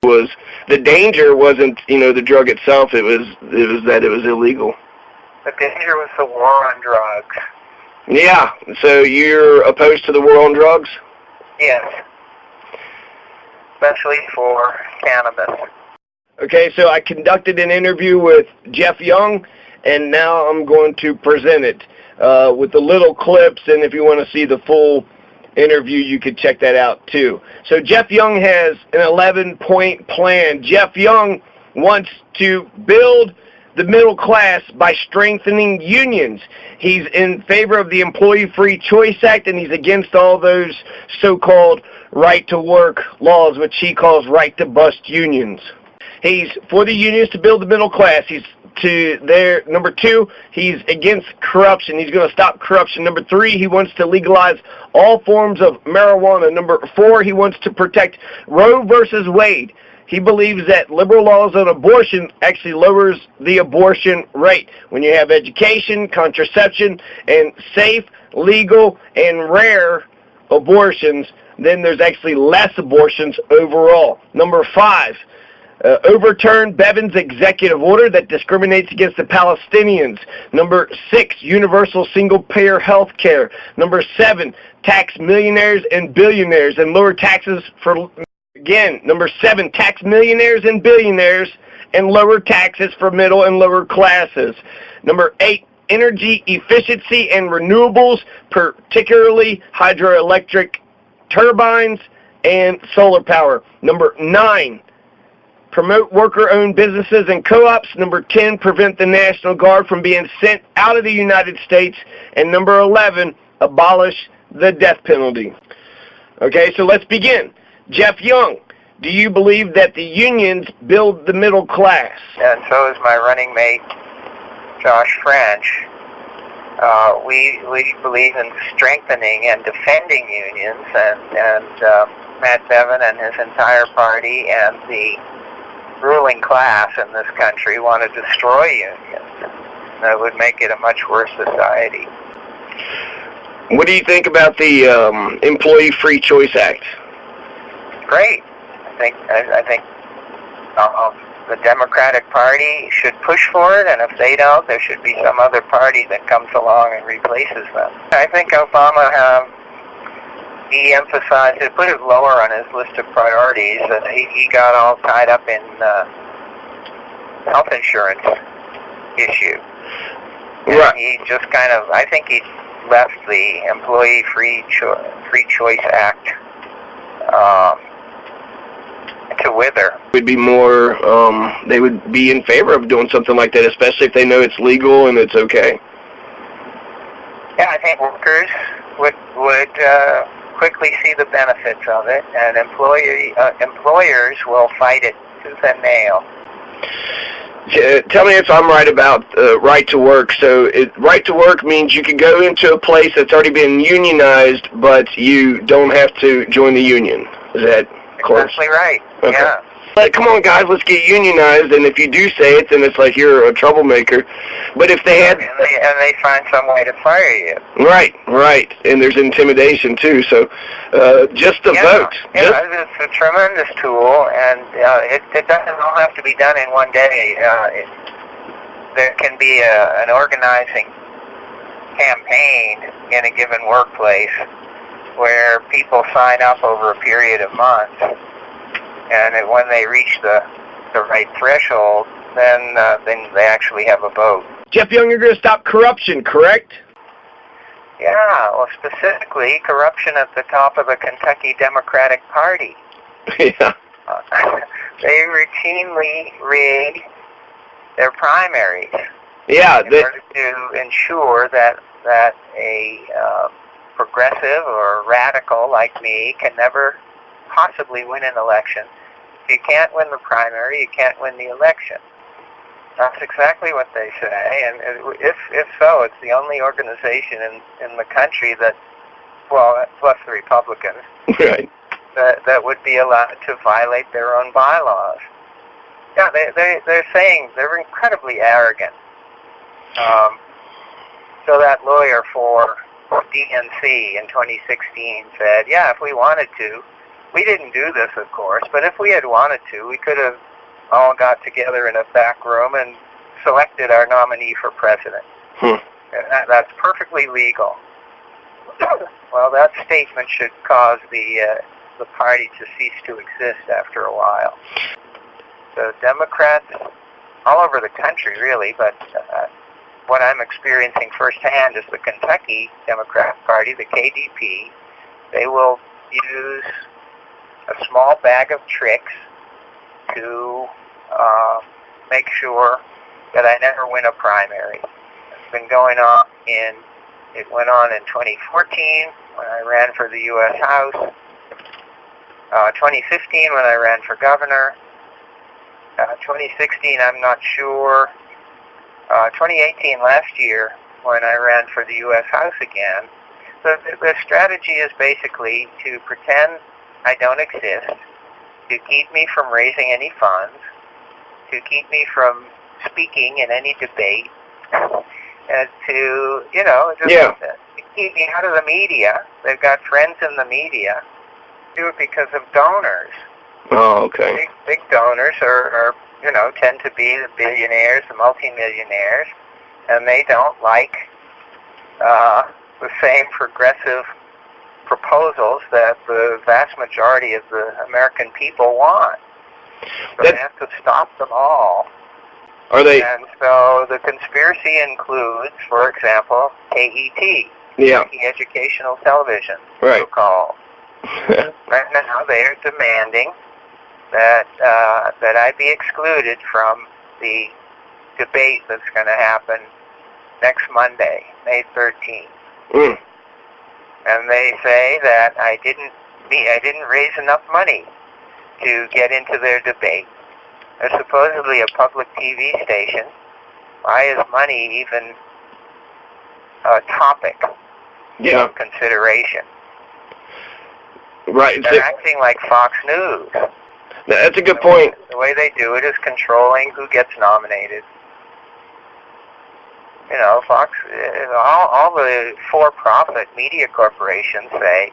Was the danger wasn't, the drug itself, it was that it was illegal. The danger was the war on drugs. Yeah, so you're opposed to the war on drugs? Yes, especially for cannabis. Okay, so I conducted an interview with Geoff Young, and now I'm going to present it with the little clips, and if you want to see the full interview, you could check that out too. So Geoff Young has an 11-point plan. Geoff Young wants to build the middle class by strengthening unions. He's in favor of the Employee Free Choice Act, and he's against all those so-called right-to-work laws, which he calls right-to-bust unions. He's for the unions to build the middle class. Number 2, he's against corruption. He's going to stop corruption. Number 3, he wants to legalize all forms of marijuana. Number 4, he wants to protect Roe versus Wade. He believes that liberal laws on abortion actually lowers the abortion rate. When you have education, contraception, and safe, legal, and rare abortions, then there's actually less abortions overall. Number 5, overturn Bevin's executive order that discriminates against the Palestinians. Number 6, universal single-payer health care. Number 7, tax millionaires and billionaires and lower taxes for... Again, number 7, tax millionaires and billionaires and lower taxes for middle and lower classes. Number 8, energy efficiency and renewables, particularly hydroelectric turbines and solar power. Number 9, promote worker-owned businesses and co-ops. Number 10, prevent the National Guard from being sent out of the United States. And number 11, abolish the death penalty. Okay, so let's begin. Geoff Young, do you believe that the unions build the middle class? And so is my running mate, Josh French. We believe in strengthening and defending unions, and Matt Bevin and his entire party and the ruling class in this country want to destroy unions. That would make it a much worse society. What do you think about the Employee Free Choice Act? Great. I think the Democratic Party should push for it, and if they don't, there should be some other party that comes along and replaces them. I think Obama he emphasized, to put it lower on his list of priorities, he got all tied up in health insurance issue. Right. And he just I think he left the Employee Free Choice Act to wither. Would be more, they would be in favor of doing something like that, especially if they know it's legal and it's okay. Yeah, I think workers would quickly see the benefits of it, and employers will fight it tooth and nail. Tell me if I'm right about right to work. So right to work means you can go into a place that's already been unionized, but you don't have to join the union. Is that correct? Exactly right. Okay. Yeah. Like, come on, guys, let's get unionized. And if you do say it, then it's like you're a troublemaker. But if they had, and they find some way to fire you. Right, and there's intimidation too. So just the vote. Yeah, it's a tremendous tool, and it doesn't all have to be done in one day. There can be an organizing campaign in a given workplace where people sign up over a period of months, and when they reach the right threshold, then they actually have a vote. Geoff Young, you're going to stop corruption, correct? Yeah, well, specifically corruption at the top of the Kentucky Democratic Party. Yeah. They routinely rig their primaries. Yeah. In order to ensure that a progressive or radical like me can never possibly win an election. If you can't win the primary, you can't win the election. That's exactly what they say, and if so, it's the only organization in the country that, well, plus the Republicans, right, that would be allowed to violate their own bylaws. Yeah, they're saying they're incredibly arrogant. So that lawyer for DNC in 2016 said, yeah, if we wanted to, We didn't do this, of course, but if we had wanted to, we could have all got together in a back room and selected our nominee for president. That's perfectly legal. Well, that statement should cause the party to cease to exist after a while. The Democrats, all over the country really, but what I'm experiencing firsthand is the Kentucky Democrat Party, the KDP. They will use a small bag of tricks to make sure that I never win a primary. It's been going on it went on in 2014 when I ran for the U.S. House, 2015 when I ran for governor, 2016 I'm not sure, 2018 last year when I ran for the U.S. House again. The strategy is basically to pretend I don't exist, to keep me from raising any funds, to keep me from speaking in any debate, and to, just keep me out of the media. They've got friends in the media. Do it because of donors. Oh, okay. Big donors are tend to be the billionaires, the multimillionaires, and they don't like the same progressive proposals that the vast majority of the American people want. So they have to stop them all. Are they? And so the conspiracy includes, for example, KET, Educational Television, so-called. Right now they are demanding that I be excluded from the debate that's going to happen next Monday, May 13th. And they say that I didn't raise enough money to get into their debate. They're supposedly a public TV station. Why is money even a topic of consideration? Right. They're acting like Fox News. That's a good point. The way they do it is controlling who gets nominated. Fox, all the for-profit media corporations say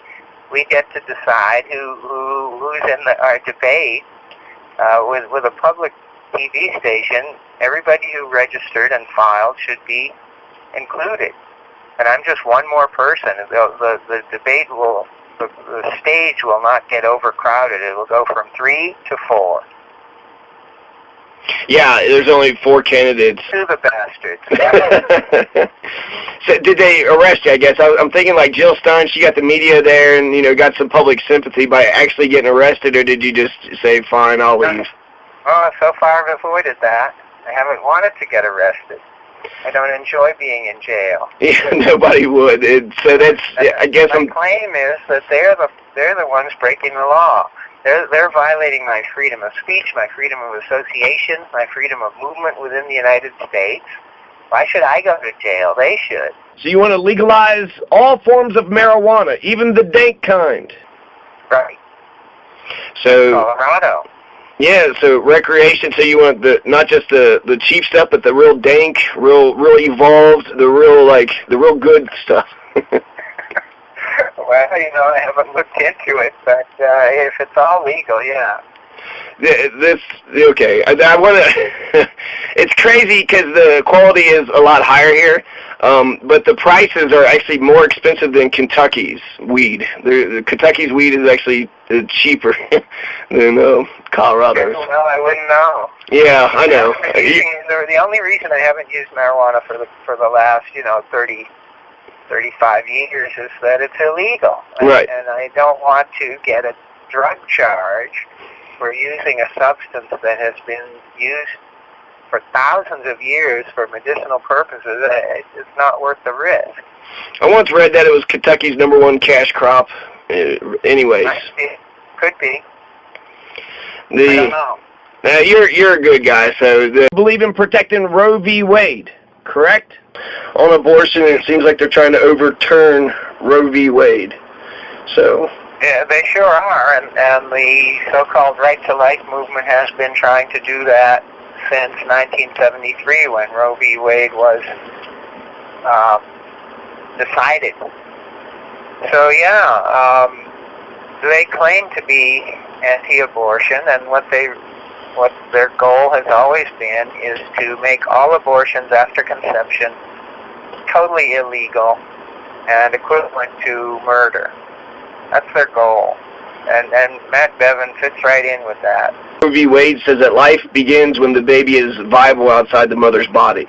we get to decide who's in our debate. With a public TV station, everybody who registered and filed should be included. And I'm just one more person. The debate the stage will not get overcrowded. It will go from 3 to 4. Yeah, there's only 4 candidates. To the bastards. So did they arrest you, I guess? I'm thinking like Jill Stein, she got the media there and, got some public sympathy by actually getting arrested, or did you just say, fine, I'll leave? Oh, so far I've avoided that. I haven't wanted to get arrested. I don't enjoy being in jail. Yeah, nobody would. So that's, I guess my claim is that they're the ones breaking the law. They're violating my freedom of speech, my freedom of association, my freedom of movement within the United States. Why should I go to jail? They should. So you want to legalize all forms of marijuana, even the dank kind? Right. So Colorado. Yeah, so recreation. So you want not just the cheap stuff, but the real dank, real evolved, the real good stuff. Well, I haven't looked into it, but if it's all legal, yeah. Okay. I want to. It's crazy because the quality is a lot higher here, but the prices are actually more expensive than Kentucky's weed. The Kentucky's weed is actually cheaper than Colorado's. Well, I wouldn't know. Yeah, I know. The only reason I haven't used marijuana for the last 35 years is that it's illegal. Right. And I don't want to get a drug charge for using a substance that has been used for thousands of years for medicinal purposes. It's not worth the risk. I once read that it was Kentucky's #1 cash crop. Anyways. It could be. I don't know. Now, you're a good guy, so believe in protecting Roe v. Wade, correct? On abortion, it seems like they're trying to overturn Roe v. Wade. So. Yeah, they sure are, and the so-called right-to-life movement has been trying to do that since 1973 when Roe v. Wade was decided. So, yeah, they claim to be anti-abortion, and what their goal has always been is to make all abortions after conception totally illegal and equivalent to murder. That's their goal. And Matt Bevin fits right in with that. Roe v. Wade says that life begins when the baby is viable outside the mother's body.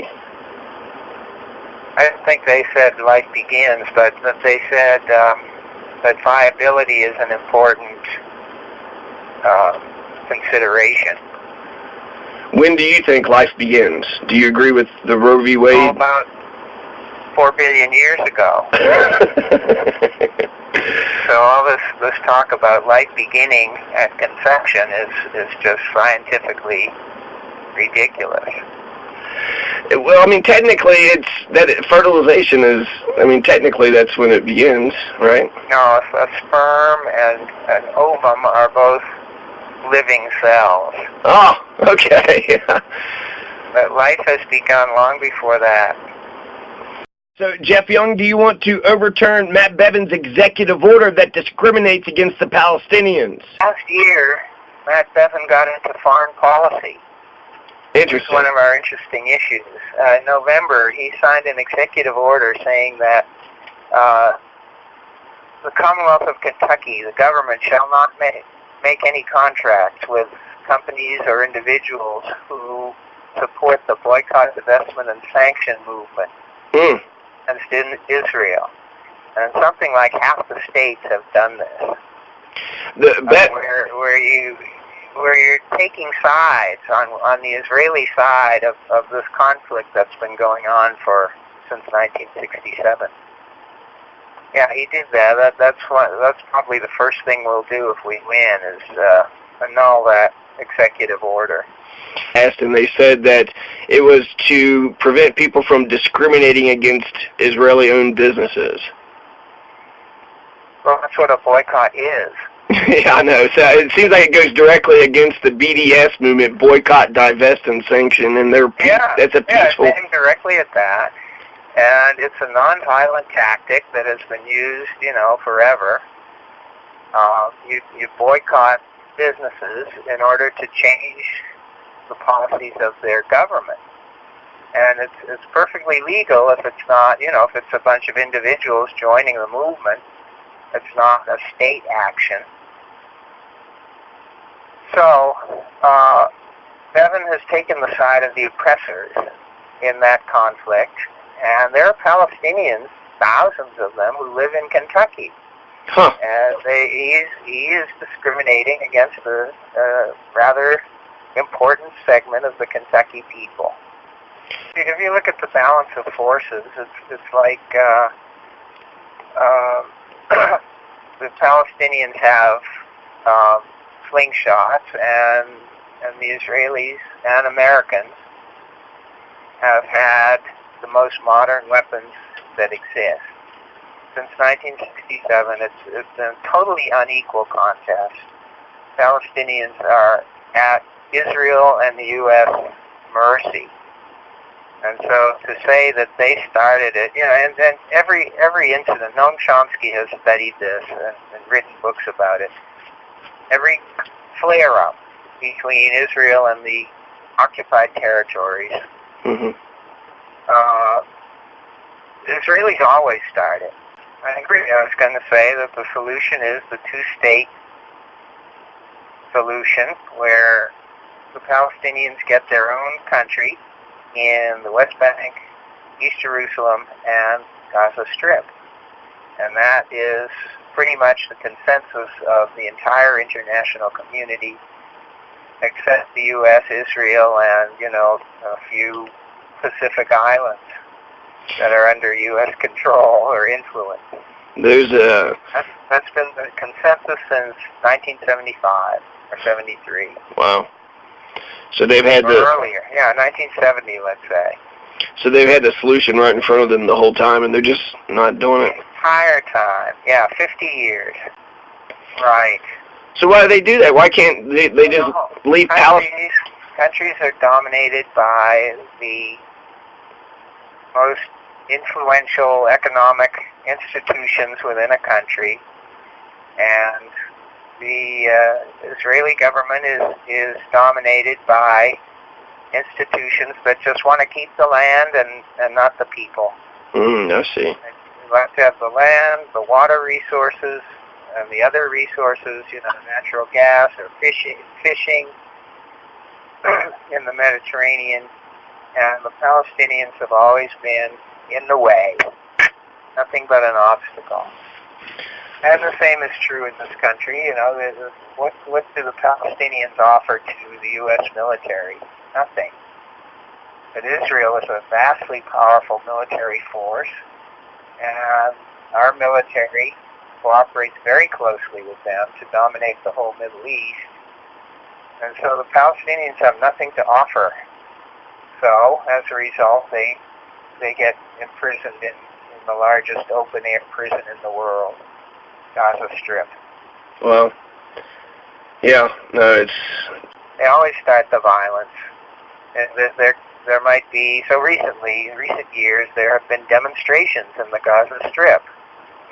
I don't think they said life begins, but that they said that viability is an important consideration. When do you think life begins? Do you agree with the Roe v. Wade? Oh, about 4 billion years ago. So all this talk about life beginning at conception is just scientifically ridiculous. Well, I mean, technically, fertilization is. I mean, technically, that's when it begins, right? No, a sperm and an ovum are both living cells. Oh, okay. But life has begun long before that. So, Geoff Young, do you want to overturn Matt Bevin's executive order that discriminates against the Palestinians? Last year, Matt Bevin got into foreign policy. Interesting. It's one of our interesting issues. In November, he signed an executive order saying that the Commonwealth of Kentucky, the government, shall not make any contracts with companies or individuals who support the boycott, divestment, and sanction movement against Israel. And something like half the states have done this. Where you're taking sides on the Israeli side of this conflict that's been going on since 1967. Yeah, he did that. That's probably the first thing we'll do if we win is annul that executive order. And they said that it was to prevent people from discriminating against Israeli-owned businesses. Well, that's what a boycott is. Yeah, I know. So it seems like it goes directly against the BDS movement, boycott, divest, and sanction, and that's a peaceful. Yeah, it's aimed directly at that, and it's a nonviolent tactic that has been used, forever. You boycott businesses in order to change the policies of their government, and it's perfectly legal if it's not, if it's a bunch of individuals joining the movement. It's not a state action. So, Bevin has taken the side of the oppressors in that conflict, and there are Palestinians, thousands of them, who live in Kentucky. Huh. And he is discriminating against a rather important segment of the Kentucky people. If you look at the balance of forces, it's like the Palestinians have slingshots, and the Israelis and Americans have had the most modern weapons that exist. Since 1967, it's been a totally unequal contest. Palestinians are at Israel and the U.S. mercy. And so to say that they started it, and then every incident, Noam Chomsky has studied this and written books about it. Every flare-up between Israel and the occupied territories, the Israelis always started. I agree. I was going to say that the solution is the two-state solution, where the Palestinians get their own country in the West Bank, East Jerusalem, and Gaza Strip. And that is pretty much the consensus of the entire international community, except the U.S., Israel, and, a few Pacific islands that are under U.S. control or influence. That's been the consensus since 1975 or 73. Wow. So they've had earlier, 1970, let's say. So they've had the solution right in front of them the whole time, and they're just not doing it? The entire time. Yeah, 50 years. Right. So why do they do that? Why can't they just leave Palestine? Countries are dominated by the most influential economic institutions within a country, and the Israeli government is dominated by institutions that just want to keep the land and not the people. I see. They like to have the land, the water resources, and the other resources, natural gas or fishing in the Mediterranean. And the Palestinians have always been in the way, nothing but an obstacle. And the same is true in this country. What do the Palestinians offer to the U.S. military? Nothing. But Israel is a vastly powerful military force, and our military cooperates very closely with them to dominate the whole Middle East. And so the Palestinians have nothing to offer. So, as a result, they get imprisoned in the largest open-air prison in the world, Gaza Strip. Well, yeah, no, They always start the violence. And there might be, so recently, in recent years, there have been demonstrations in the Gaza Strip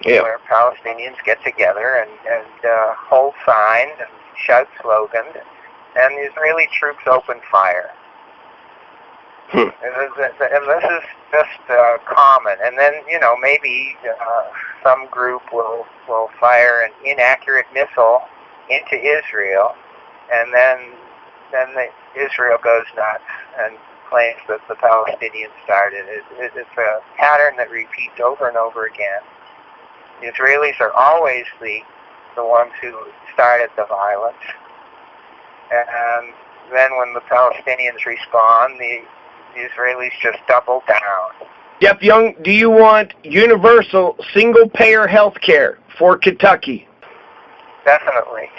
where Palestinians get together and hold signs and shout slogans, and Israeli troops open fire. And this is just common. And then, maybe some group will fire an inaccurate missile into Israel, and then Israel goes nuts and claims that the Palestinians started it. It's a pattern that repeats over and over again. The Israelis are always the ones who started the violence. And then when the Palestinians respond, the Israelis just double down. Geoff Young, do you want universal single-payer health care for Kentucky? Definitely.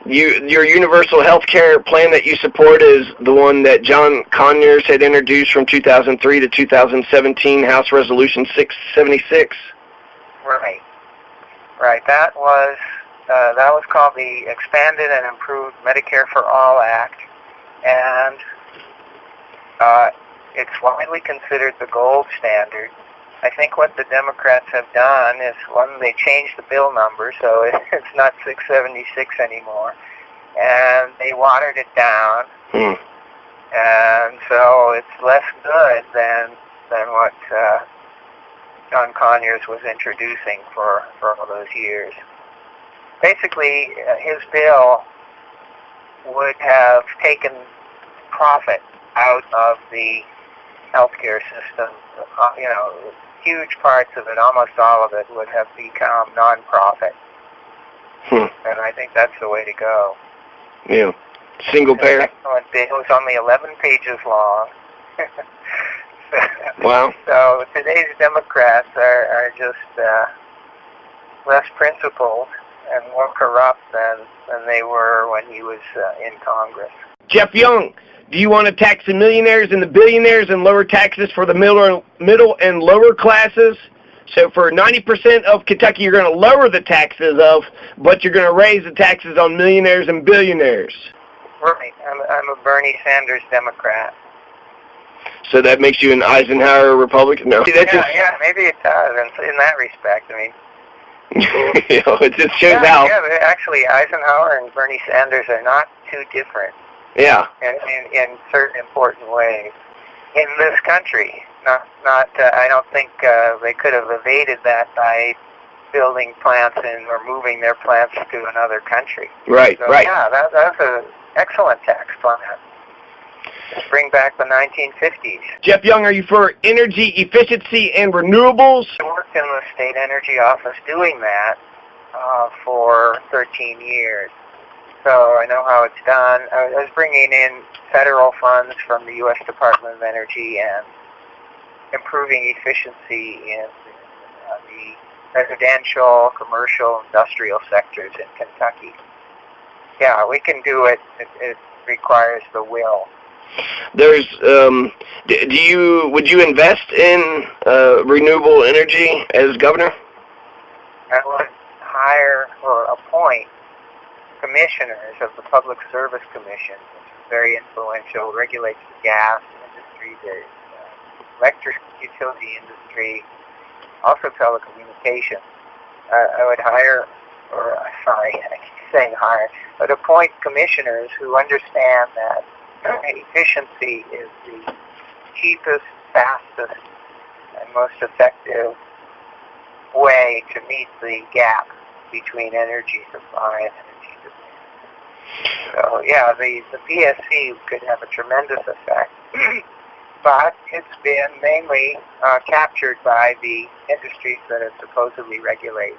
Your universal health care plan that you support is the one that John Conyers had introduced from 2003 to 2017, House Resolution 676? Right. That was called the Expanded and Improved Medicare for All Act, and it's widely considered the gold standard. I think what the Democrats have done is, one, they changed the bill number, so it's not 676 anymore, and they watered it down, and so it's less good than what John Conyers was introducing for all those years. Basically, his bill would have taken profit out of the healthcare system. Huge parts of it, almost all of it, would have become non-profit. And I think that's the way to go. Yeah. Single payer? Excellent bill. It was only 11 pages long. Wow. So today's Democrats are just less principled and more corrupt than they were when he was in Congress. Geoff Young, do you want to tax the millionaires and the billionaires and lower taxes for the middle and lower classes? So for 90% of Kentucky, you're going to lower the taxes but you're going to raise the taxes on millionaires and billionaires. Right. I'm a Bernie Sanders Democrat. So that makes you an Eisenhower Republican? No. Yeah, maybe it does in that respect. I mean, it just shows how. Yeah, actually, Eisenhower and Bernie Sanders are not too different. Yeah. In certain important ways. In this country, not. I don't think they could have evaded that by building plants or moving their plants to another country. Right. So, yeah, that's an excellent tax plan. Let's bring back the 1950s. Geoff Young, are you for energy efficiency and renewables? I worked in the state energy office doing that for 13 years. So I know how it's done. I was bringing in federal funds from the U.S. Department of Energy and improving efficiency in the residential, commercial, industrial sectors in Kentucky. Yeah, we can do it. It requires the will. There's, would you invest in renewable energy as governor? I would hire or appoint commissioners of the Public Service Commission, which is very influential, regulates the gas industry, the electric utility industry, also telecommunications. I would hire sorry, I keep saying hire, but appoint commissioners who understand that efficiency is the cheapest, fastest, and most effective way to meet the gap between energy supply and energy demand. So yeah, the PSC could have a tremendous effect, but it's been mainly captured by the industries that it supposedly regulates.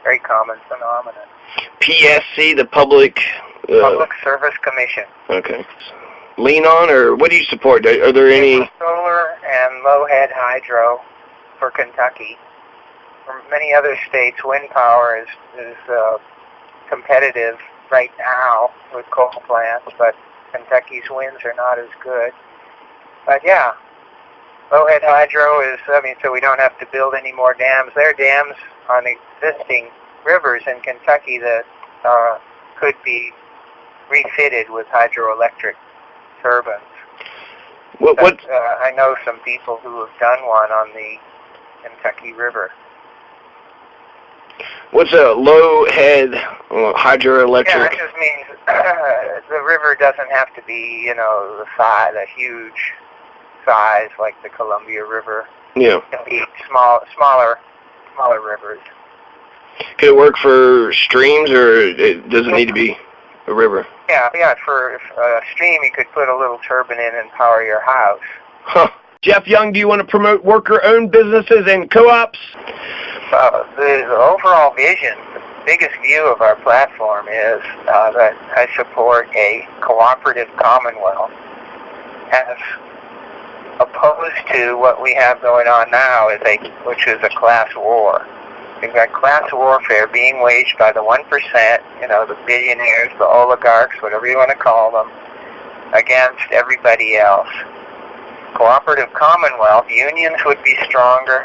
Very common phenomenon. PSC, the Public Service Commission. Okay. Lean on, or what do you support? Are there any? Solar and low-head hydro for Kentucky. For many other states, wind power is competitive right now with coal plants, but Kentucky's winds are not as good. But yeah, low-head hydro is, so we don't have to build any more dams. There are dams on existing rivers in Kentucky that could be refitted with hydroelectric turbines. I know some people who have done one on the Kentucky River. What's a low-head hydroelectric? Yeah, it just means the river doesn't have to be, the huge size like the Columbia River. Yeah. It can be smaller rivers. Could it work for streams, or does it need to be a river? Yeah. For a stream, you could put a little turbine in and power your house. Huh. Geoff Young, do you want to promote worker-owned businesses and co-ops? The overall vision, the biggest view of our platform is that I support a cooperative commonwealth as opposed to what we have going on now, which is a class war. We've got class warfare being waged by the 1%, the billionaires, the oligarchs, whatever you want to call them, against everybody else. Cooperative commonwealth, unions would be stronger.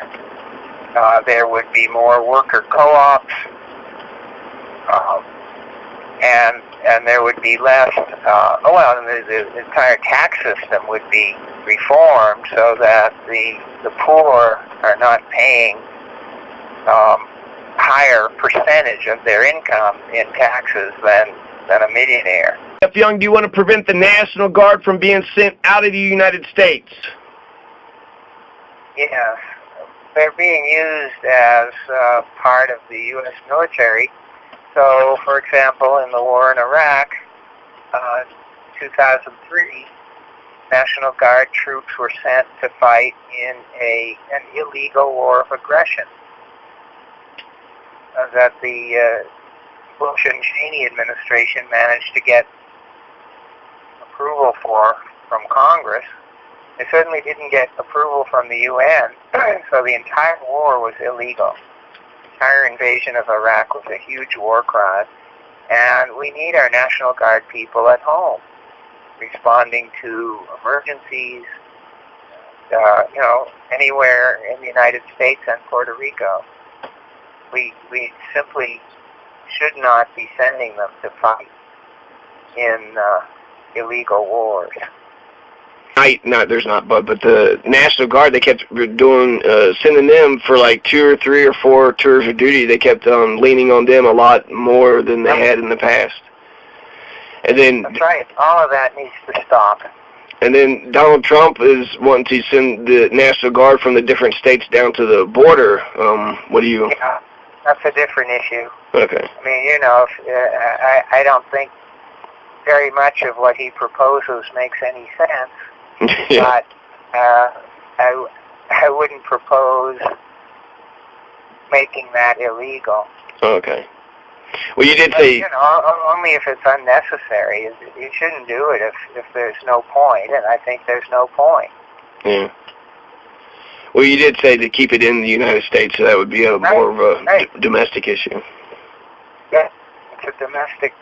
There would be more worker co-ops, and there would be less. The entire tax system would be reformed so that the poor are not paying higher percentage of their income in taxes than a millionaire. Geoff Young, do you want to prevent the National Guard from being sent out of the United States? Yes. They're being used as part of the U.S. military. So, for example, in the war in Iraq, 2003, National Guard troops were sent to fight in an illegal war of aggression that the Bush and Cheney administration managed to get approval from Congress. They certainly didn't get approval from the UN, so the entire war was illegal. The entire invasion of Iraq was a huge war crime, and we need our National Guard people at home, responding to emergencies, anywhere in the United States and Puerto Rico. We simply should not be sending them to fight in illegal wars. No, there's not, but the National Guard, they kept doing, sending them for like 2 or 3 or 4 tours of duty. They kept leaning on them a lot more than they had in the past. And then that's right. All of that needs to stop. And then Donald Trump is wanting to send the National Guard from the different states down to the border. What do you? Yeah, that's a different issue. Okay. I mean, I don't think very much of what he proposes makes any sense. Yeah. But I wouldn't propose making that illegal. Okay. Well, you did say... only if it's unnecessary. You shouldn't do it if there's no point, and I think there's no point. Yeah. Well, you did say to keep it in the United States, so that would be more of a domestic issue. Yeah, it's a domestic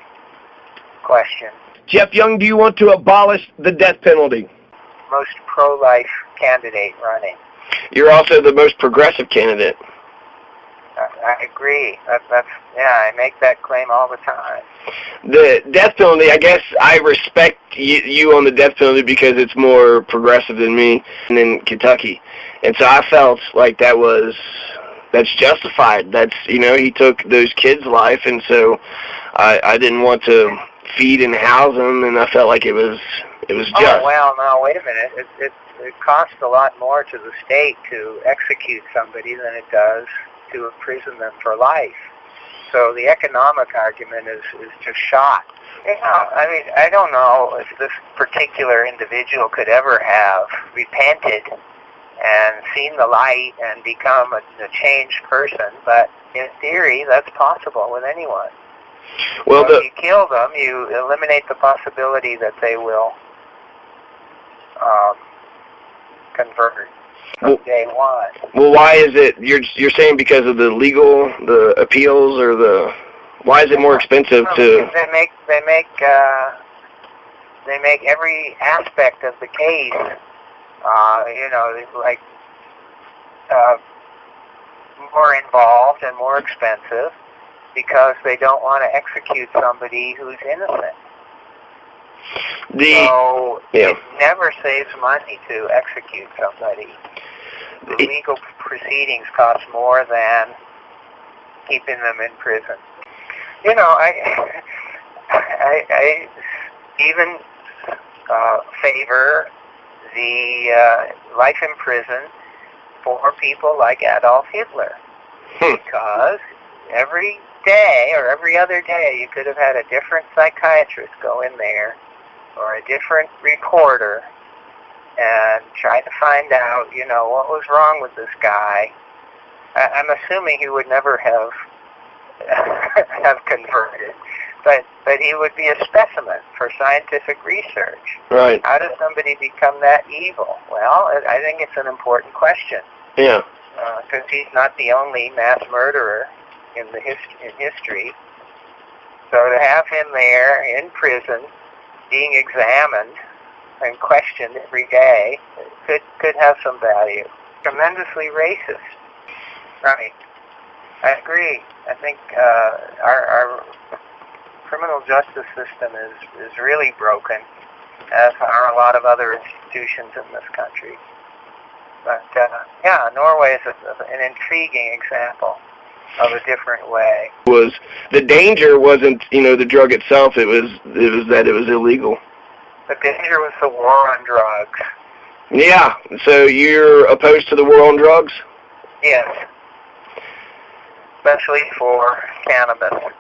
question. Geoff Young, do you want to abolish the death penalty? Most pro-life candidate running. You're also the most progressive candidate. I agree. I make that claim all the time. The death penalty, I guess I respect you on the death penalty because it's more progressive than me and in Kentucky. And so I felt like that was that's justified. That's, he took those kids' life, and so I didn't want to feed and house them, and I felt like it was just. Oh, well, no, wait a minute. It costs a lot more to the state to execute somebody than it does to imprison them for life. So the economic argument is just shot. I mean, I don't know if this particular individual could ever have repented and seen the light and become a changed person, but in theory, that's possible with anyone. Well, so if you kill them, you eliminate the possibility that they will convert from day one. Well, why is it, you're saying because of the appeals, or why is it more expensive to... They make every aspect of the case, more involved and more expensive because they don't want to execute somebody who's innocent. So it never saves money to execute somebody. The legal proceedings cost more than keeping them in prison. I even favor the life in prison for people like Adolf Hitler, because every day or every other day you could have had a different psychiatrist go in there or a different reporter and try to find out, what was wrong with this guy. I'm assuming he would never have converted, but he would be a specimen for scientific research. Right. How does somebody become that evil? Well, I think it's an important question. Yeah. Because he's not the only mass murderer in history. So to have him there in prison, being examined and questioned every day, could have some value. Tremendously racist. Right. I agree. I think our criminal justice system is really broken, as are a lot of other institutions in this country. But Norway is an intriguing example of a different way. The danger wasn't, the drug itself. It was that it was illegal. The danger was the war on drugs. Yeah. So you're opposed to the war on drugs? Yes. Especially for cannabis.